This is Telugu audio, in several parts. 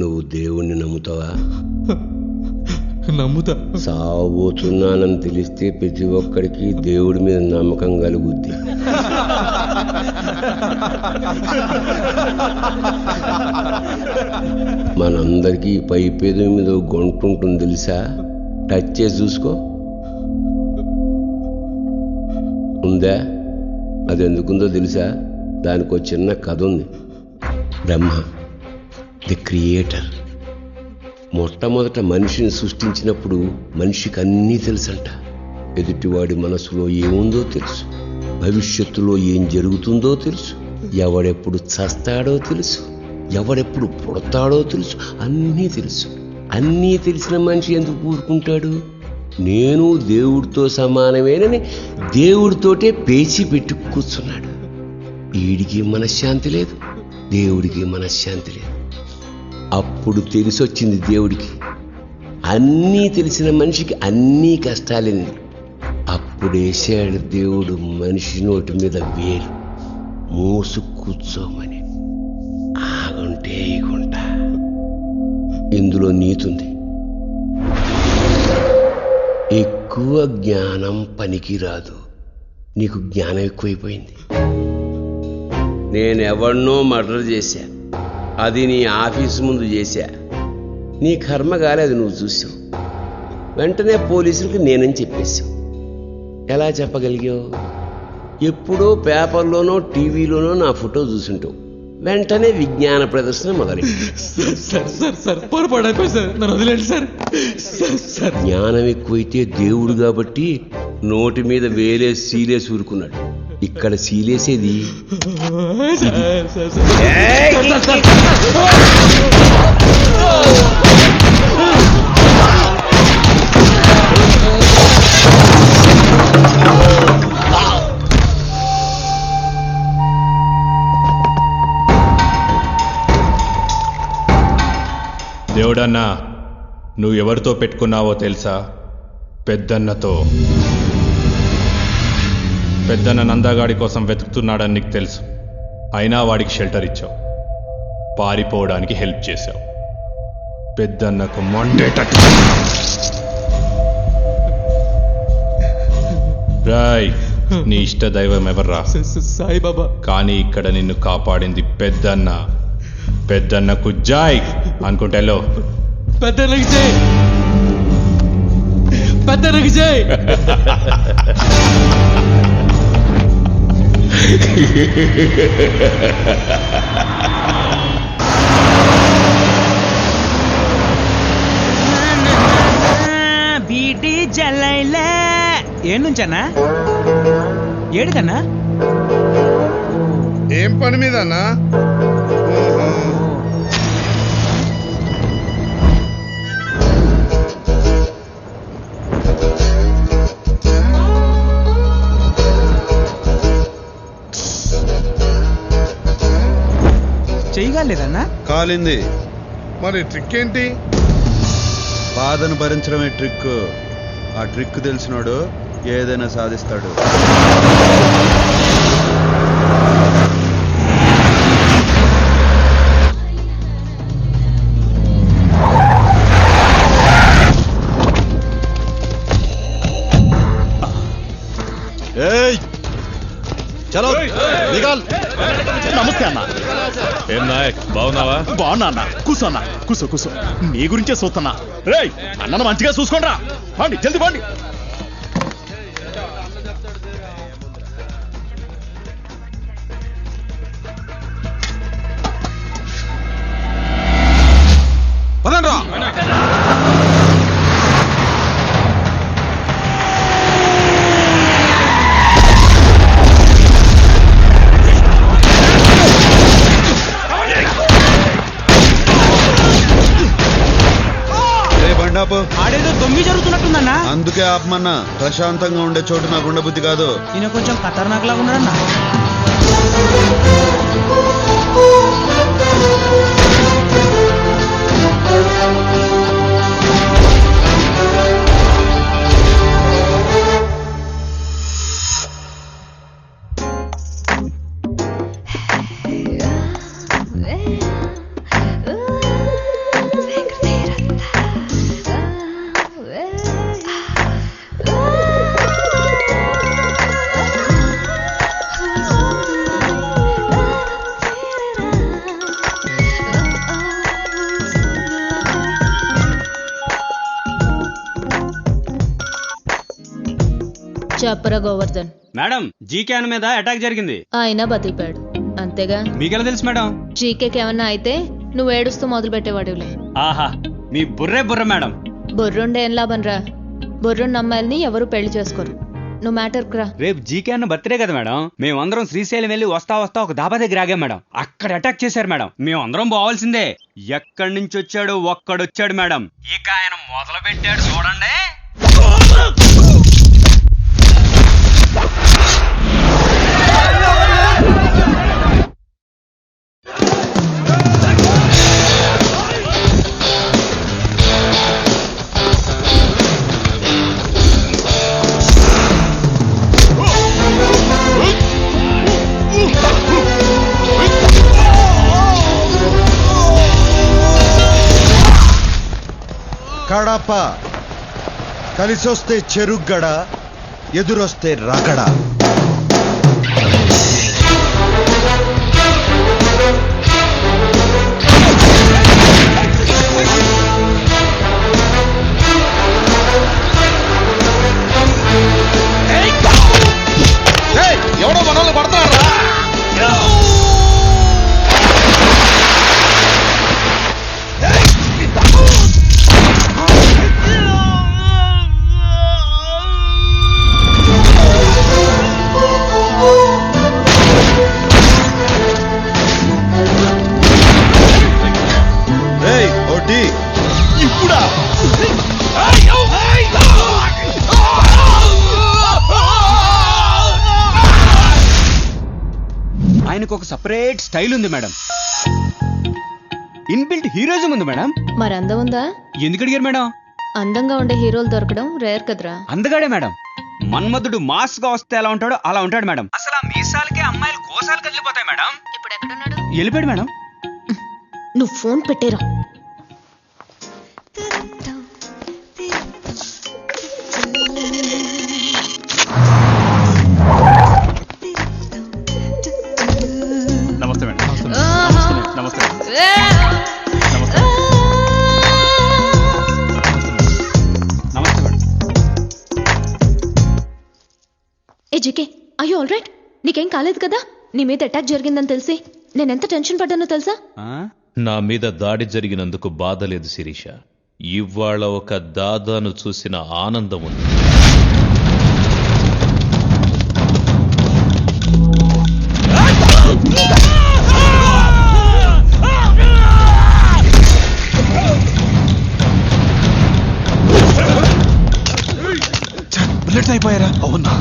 నువ్వు దేవుణ్ణి నమ్ముతావా? నమ్ముతా. సావబోతున్నానని తెలిస్తే ప్రతి ఒక్కడికి దేవుడి మీద నమ్మకం కలుగుద్ది. మనందరికీ పై పేద మీద గొంట ఉంటుంది తెలుసా? టచ్ చేసి చూసుకో. ఉందా? అది ఎందుకుందో తెలుసా? దానికి ఒక చిన్న కథ ఉంది. బ్రహ్మ ది క్రియేటర్ మొట్టమొదట మనిషిని సృష్టించినప్పుడు మనిషికి అన్నీ తెలుసంట. ఎదుటివాడి మనసులో ఏముందో తెలుసు, భవిష్యత్తులో ఏం జరుగుతుందో తెలుసు, ఎవడెప్పుడు చస్తాడో తెలుసు, ఎవడెప్పుడు పుడతాడో తెలుసు, అన్నీ తెలుసు. అన్నీ తెలిసిన మనిషి ఎందుకు ఊరుకుంటాడు? నేను దేవుడితో సమానమేనని దేవుడితోటే పేచి పెట్టి కూర్చున్నాడు. వీడికి మనశ్శాంతి లేదు, దేవుడికి మనశ్శాంతి లేదు. అప్పుడు తెలిసొచ్చింది దేవుడికి, అన్నీ తెలిసిన మనిషికి అన్నీ కష్టాలని. అప్పుడేసాడు దేవుడు మనిషి నోటి మీద వేలు, మూసు కూర్చోమని. ఆగుంటే ఈగుంట. ఇందులో నీతుంది. ఎక్కువ జ్ఞానం పనికిరాదు. నీకు జ్ఞానం ఎక్కువైపోయింది. నేనెవరినో మర్డర్ చేశా, అది నీ ఆఫీసు ముందు చేశా. నీ కర్మ కాలేదు, నువ్వు చూసావు. వెంటనే పోలీసులకు నేనని చెప్పేశావు. ఎలా చెప్పగలిగావు? ఎప్పుడో పేపర్లోనో టీవీలోనో నా ఫోటో చూసుంటావు. వెంటనే విజ్ఞాన ప్రదర్శన మొదలైంది. జ్ఞానం ఎక్కువైతే దేవుడు కాబట్టి నోటి మీద వేలే సీలేసి ఊరుకున్నాడు. ఇక్కడ సీలేసేది దేవుడన్నా, నువ్వు ఎవరితో పెట్టుకున్నావో తెలుసా? పెద్దన్నతో. పెద్దన్న నందగాడి కోసం వెతుకుతున్నాడని నీకు తెలుసు. అయినా వాడికి షెల్టర్ ఇచ్చావు, పారిపోవడానికి హెల్ప్ చేశావు. పెద్దన్నకు మండేటట్టు రాయ్. నీ ఇష్ట దైవం ఎవర్రా? సాయిబాబా. కానీ ఇక్కడ నిన్ను కాపాడింది పెద్దన్న. పెద్దన్నకు జాయ్ అనుకుంటేలో. పెద్దన్నకి జై, పెద్దన్నకి జై. బీటీ జల్లైలే. ఏడుంచన్నా? ఏడుకన్నా? ఏం పని మీద అన్నా? చేయగలేదన్నా? కాలింది. మరి ట్రిక్ ఏంటి? బాధను భరించడమే ట్రిక్. ఆ ట్రిక్ తెలిసినోడు ఏదైనా సాధిస్తాడు. చలో నిఘాల్. నమస్తే అన్న. ఏం నాయక్, బాగున్నావా? బాగున్నా అన్న. కూర్చో అన్న, కూర్చో కూర్చో. నీ గురించే చూస్తున్నా. రేయ్, అన్నను మంచిగా చూసుకోండిరా. పండి, జల్ది పండి. పదండ్రా. ఆడేదో దొంగి జరుగుతున్నట్టుందన్నా. అందుకే ఆపమన్నా. ప్రశాంతంగా ఉండే చోటు నాకు ఉండబుద్ధి కాదు. ఈయన కొంచెం ఖతర్నాక్ లాగా ఉన్నాడన్నా. చెప్పరా గోవర్ధన్. మేడం జీకే మీద అటాక్ జరిగింది. ఆయన బతికిపాడు అంతేగా. మీకెలా తెలుసు మేడం? జీకేకి ఏమన్నా అయితే నువ్వు ఏడుస్తూ మొదలు పెట్టేవాడులే. ఆహా, మీ బుర్ర మేడం. బుర్రుండే ఏం లాభం రా, బుర్రున్న అమ్మాయిల్ని ఎవరు పెళ్లి చేసుకోరు. నువ్వు మ్యాటర్కి రా. రేపు జీకే అన్న బర్త్డే కదా మేడం. మేమందరం శ్రీశైలం వెళ్ళి వస్తా ఒక దాబా దగ్గర ఆగాం మేడం. అక్కడ అటాక్ చేశారు మేడం. మేమందరం పోవాల్సిందే. ఎక్కడి నుంచి వచ్చాడు ఒక్కడొచ్చాడు మేడం. ఇక ఆయన మొదలు పెట్టాడు చూడండి. కడప కలిసొస్తే చెరుగ్గడ, ఎదురొస్తే రగడ. ఎవడో మనల్ని పడతారా? ఇప్పుడా? ఆయనకు ఒక సపరేట్ స్టైల్ ఉంది మేడం. ఇన్బిల్ట్ హీరోయిజం ఉంది మేడం. మరి అందం ఉందా? ఎందుకు అడిగారు మేడం? అందంగా ఉండే హీరోలు దొరకడం రేర్ కదరా. అందగాడే మేడం. మన్మధుడు మాస్ గా వస్తే ఎలా ఉంటాడో అలా ఉంటాడు మేడం. అసలు ఆ మీసాలకే అమ్మాయిలు కోసాలు కదిలిపోతాయి మేడం. ఇప్పుడు ఎక్కడున్నాడు? వెళ్ళిపోయాడు మేడం. నువ్వు ఫోన్ పెట్టేరా. నమస్తే మేడం. నమస్తే. నమస్తే madam. A GK, I you all right? నీకేం కాలేదు కదా? నీ మీద అటాక్ జరిగిందని తెలిసి నేనెంత టెన్షన్ పడ్డానో తెలుసా? నా మీద దాడి జరిగినందుకు బాధ లేదు శిరీష. ఇవాళ ఒక దాదాను చూసిన ఆనందం ఉంది. బుల్లెట్స్ అయిపోయారా? అవునా?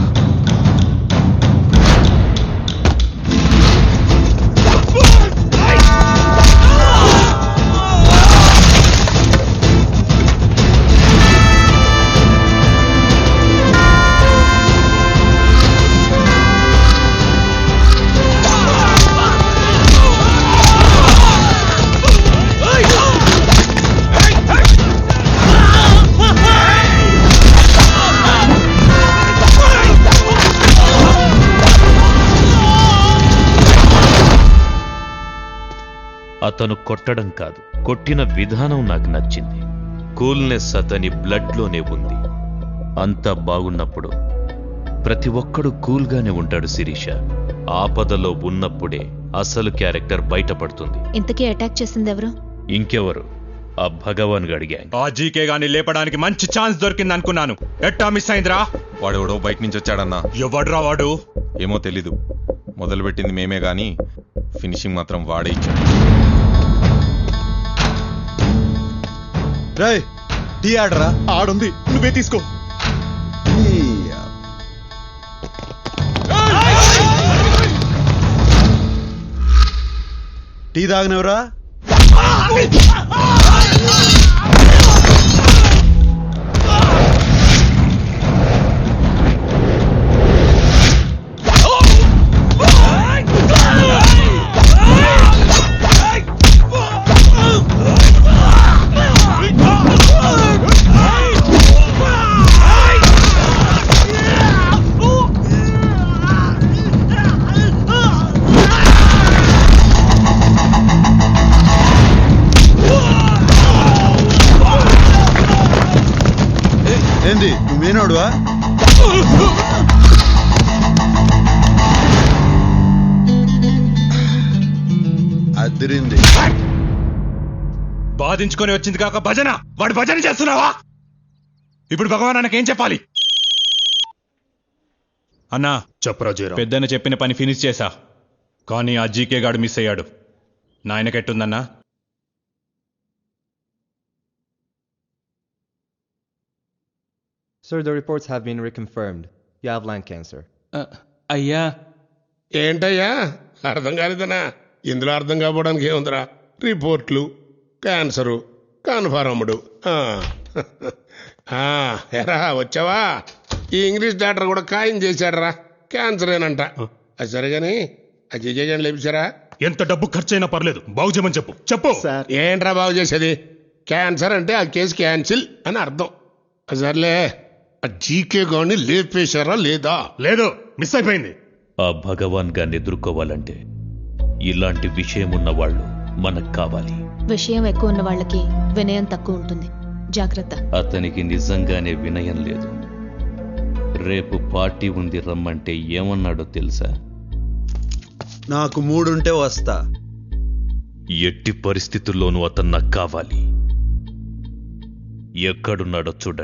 అతను కొట్టడం కాదు, కొట్టిన విధానం నాకు నచ్చింది. కూల్నెస్ అతని బ్లడ్లోనే ఉంది. అంతా బాగున్నప్పుడు ప్రతి ఒక్కడు కూల్గానే ఉంటాడు శిరీష. ఆపదలో ఉన్నప్పుడే అసలు క్యారెక్టర్ బయటపడుతుంది. ఇంతకీ అటాక్ చేసింది ఎవరు? ఇంకెవరు? ఆ భగవాన్ గడి గ్యాంగ్. ఆ జీకే గాని లేపడానికి మంచి ఛాన్స్ దొరికింది అనుకున్నాను. ఎట్టా మిస్ అయిందిరా? వాడెవడో బయట నుంచి వచ్చాడన్నా. ఎవడ్రా వాడు? ఏమో తెలీదు. మొదలుపెట్టింది మేమే గాని ఫినిషింగ్ మాత్రం వాడే ఇచ్చాడు. రేయ్, టీ ఆడరా. ఆడుంది, నువ్వే తీసుకో. టీ తాగినవరా? ఏంది నువ్వేనోడువా? అదిరింది. బాధించుకొని వచ్చింది కాక భజన, వాడు భజన చేస్తున్నావా? ఇప్పుడు భగవాన్ అన్నకేం చెప్పాలి? అన్నా చెప్పరా జయరాం. పెద్దన్న చెప్పిన పని ఫినిష్ చేశా, కానీ ఆ జీకే గాడు మిస్ అయ్యాడు. నాయనకెట్టుందన్నా? Sir, the reports have been reconfirmed. You have lung cancer. అయ్యా ఏంటయ్యా అర్థం కాలేదనా? ఇందులో అర్థం కాకపోవడానికి ఏముందిరా? రిపోర్ట్లు, క్యాన్సరు, కన్ఫర్మ్డ్. ఎరా వచ్చావా? ఈ ఇంగ్లీష్ డాక్టర్ కూడా ఖాయం చేశాడరా, క్యాన్సర్ ఏనంట. అది సరిగాని ఆ జిజేజన్ లేపించారా? ఎంత డబ్బు ఖర్చైనా పర్లేదు, బాగు చేయమని చెప్పు. చెప్పు. ఏంట్రా బాగు చేసేది? క్యాన్సర్ అంటే ఆ కేసు క్యాన్సిల్ అని అర్థం. సర్లే, ఆ జీకే గాని లేపేశారా లేదా? లేదు, మిస్ అయిపోయింది. ఆ భగవాన్ గాన్ని ఎదుర్కోవాలంటే ఇలాంటి విషయమున్న వాళ్ళు మనకు కావాలి. విషయం ఎక్కువ ఉన్న వాళ్ళకి వినయం తక్కువ ఉంటుంది. జాగ్రత్త. అతనికి నిజంగానే వినయం లేదు. రేపు పార్టీ ఉంది రమ్మంటే ఏమన్నాడో తెలుసా? నాకు మూడుంటే వస్తా. ఎట్టి పరిస్థితుల్లోనూ అతను నాకు కావాలి. ఎక్కడున్నాడో చూడండి.